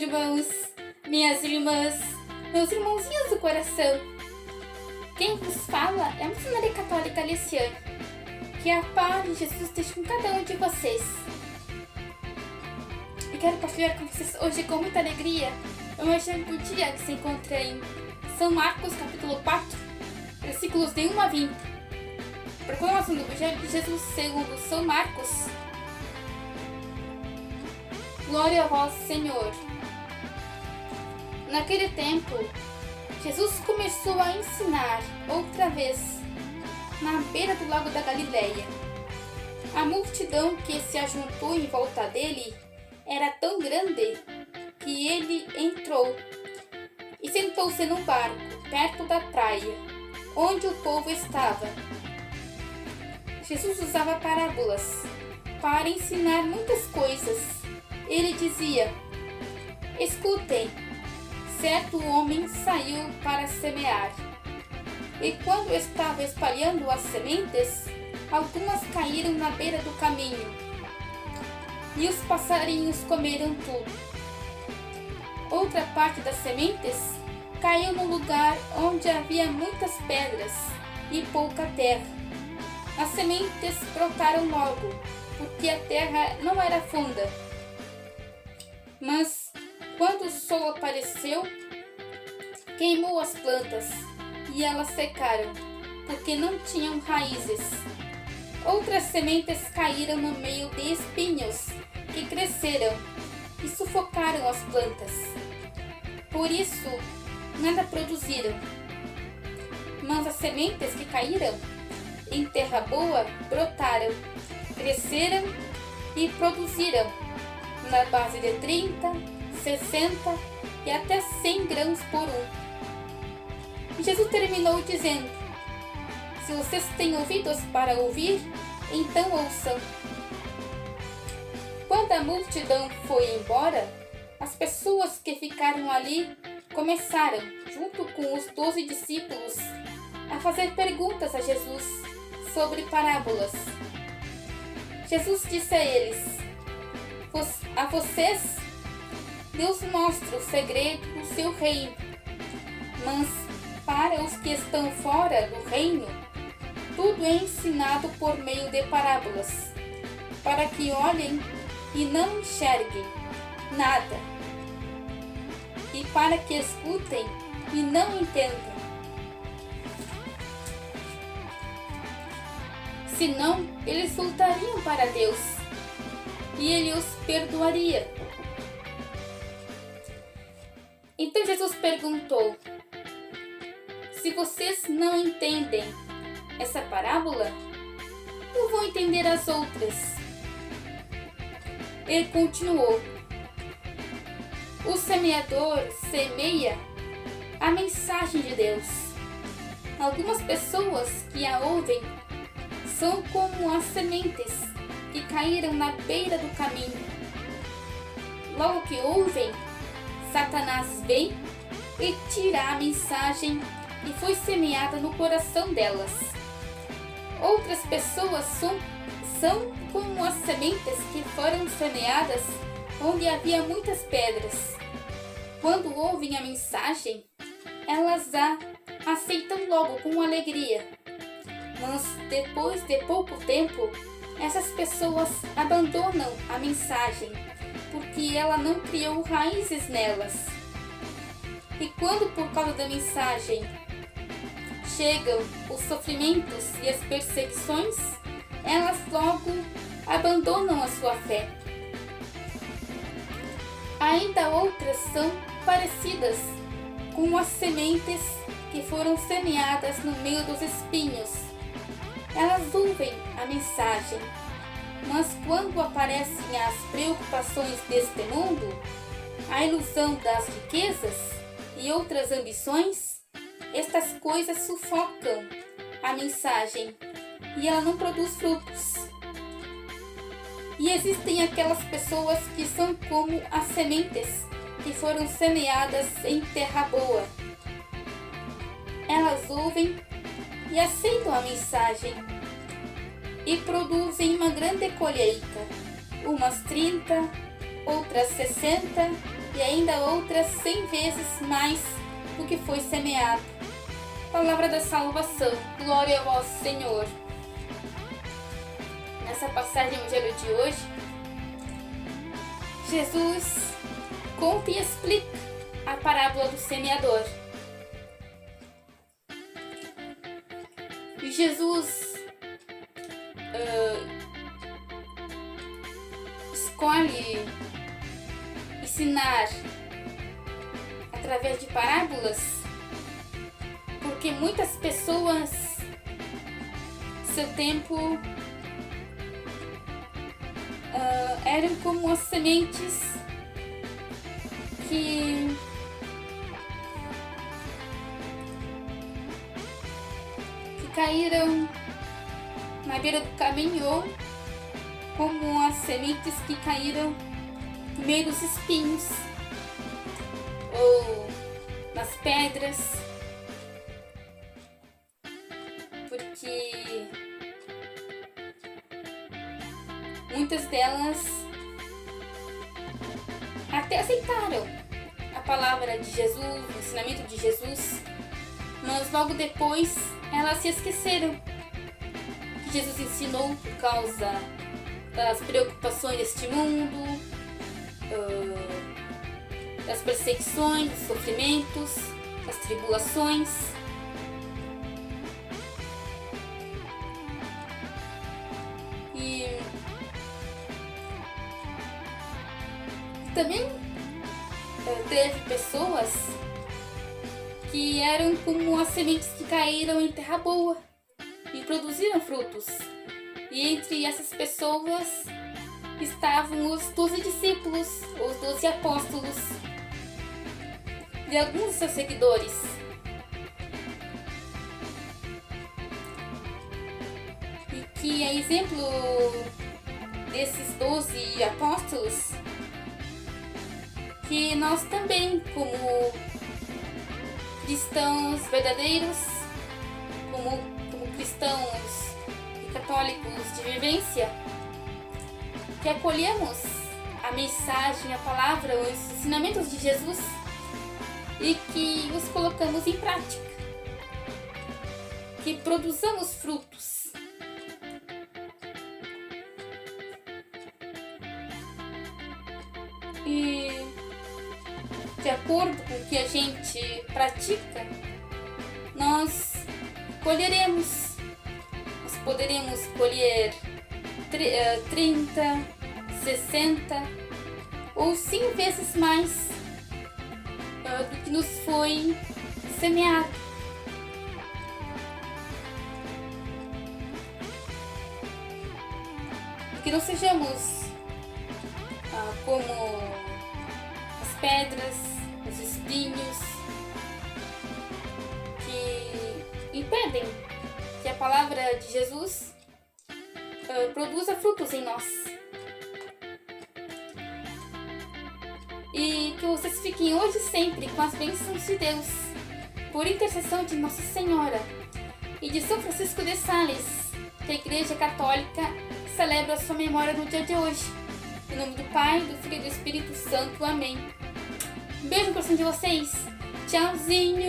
irmãos, minhas irmãs, meus irmãozinhos do coração. Quem vos fala é a missionária católica Aliciane. Que a paz de Jesus esteja com cada um de vocês. E quero partilhar com vocês hoje com muita alegria o evangelho do dia que se encontra em São Marcos, capítulo 4, versículos de 1 a 20. Proclamação do evangelho de Jesus segundo São Marcos. Glória a vós, Senhor. Naquele tempo, Jesus começou a ensinar outra vez na beira do lago da Galileia. A multidão que se ajuntou em volta dele era tão grande que ele entrou e sentou-se num barco perto da praia, onde o povo estava. Jesus usava parábolas para ensinar muitas coisas. Ele dizia: escutem, certo homem saiu para semear. E quando estava espalhando as sementes, algumas caíram na beira do caminho, e os passarinhos comeram tudo. Outra parte das sementes caiu num lugar onde havia muitas pedras e pouca terra. As sementes brotaram logo, porque a terra não era funda. Mas, quando o sol apareceu, queimou as plantas e elas secaram, porque não tinham raízes. Outras sementes caíram no meio de espinhos que cresceram e sufocaram as plantas. Por isso, nada produziram. Mas as sementes que caíram em terra boa brotaram, cresceram e produziram na base de 30, 60 e até 100 grãos por um. E Jesus terminou dizendo: se vocês têm ouvidos para ouvir, então ouçam. Quando a multidão foi embora, as pessoas que ficaram ali começaram, junto com os 12 discípulos, a fazer perguntas a Jesus sobre parábolas. Jesus disse a eles: a vocês, Deus mostra o segredo do seu reino, mas para os que estão fora do reino, tudo é ensinado por meio de parábolas, para que olhem e não enxerguem nada, e para que escutem e não entendam. Senão, eles voltariam para Deus e Ele os perdoaria. Então Jesus perguntou: se vocês não entendem essa parábola, não vão entender as outras. Ele continuou: o semeador semeia a mensagem de Deus. Algumas pessoas que a ouvem são como as sementes que caíram na beira do caminho. Logo que ouvem, Satanás vem e tira a mensagem que foi semeada no coração delas. Outras pessoas são como as sementes que foram semeadas onde havia muitas pedras. Quando ouvem a mensagem, elas a aceitam logo com alegria. Mas depois de pouco tempo, essas pessoas abandonam a mensagem, porque ela não criou raízes nelas. E quando por causa da mensagem chegam os sofrimentos e as perseguições, elas logo abandonam a sua fé. Ainda outras são parecidas com as sementes que foram semeadas no meio dos espinhos. Elas ouvem a mensagem, mas quando aparecem as preocupações deste mundo, a ilusão das riquezas e outras ambições, estas coisas sufocam a mensagem e ela não produz frutos. E existem aquelas pessoas que são como as sementes que foram semeadas em terra boa. Elas ouvem e aceitam a mensagem e produzem uma grande colheita, umas 30, outras 60 e ainda outras 100 vezes mais do que foi semeado. Palavra da salvação, glória a vós, Senhor. Nessa passagem do evangelho de hoje, Jesus conta e explica a parábola do semeador. E Jesus escolhe ensinar através de parábolas porque muitas pessoas, seu tempo, eram como as sementes que caíram na beira do caminho, ou como as sementes que caíram no meio dos espinhos ou nas pedras, porque muitas delas até aceitaram a palavra de Jesus, o ensinamento de Jesus, mas logo depois elas se esqueceram que Jesus ensinou por causa das preocupações deste mundo, das perseguições, dos sofrimentos, das tribulações. E também teve pessoas que eram como as sementes que caíram em terra boa e produziram frutos. E entre essas pessoas estavam os 12 discípulos, os 12 apóstolos e alguns de seus seguidores. E que é exemplo desses 12 apóstolos que nós também, como cristãos verdadeiros, como cristãos e católicos de vivência, que acolhemos a mensagem, a palavra, os ensinamentos de Jesus e que os colocamos em prática, que produzamos frutos. E de acordo com o que a gente pratica, nós colheremos. Nós poderemos colher 30, 60 ou 100 vezes mais do que nos foi semeado. Que não sejamos como as pedras, os espinhos que impedem que a palavra de Jesus produza frutos em nós. E que vocês fiquem hoje e sempre com as bênçãos de Deus, por intercessão de Nossa Senhora e de São Francisco de Sales, que a Igreja Católica celebra a sua memória no dia de hoje. Em nome do Pai, do Filho e do Espírito Santo. Amém. Um beijo no coração de vocês. Tchauzinho.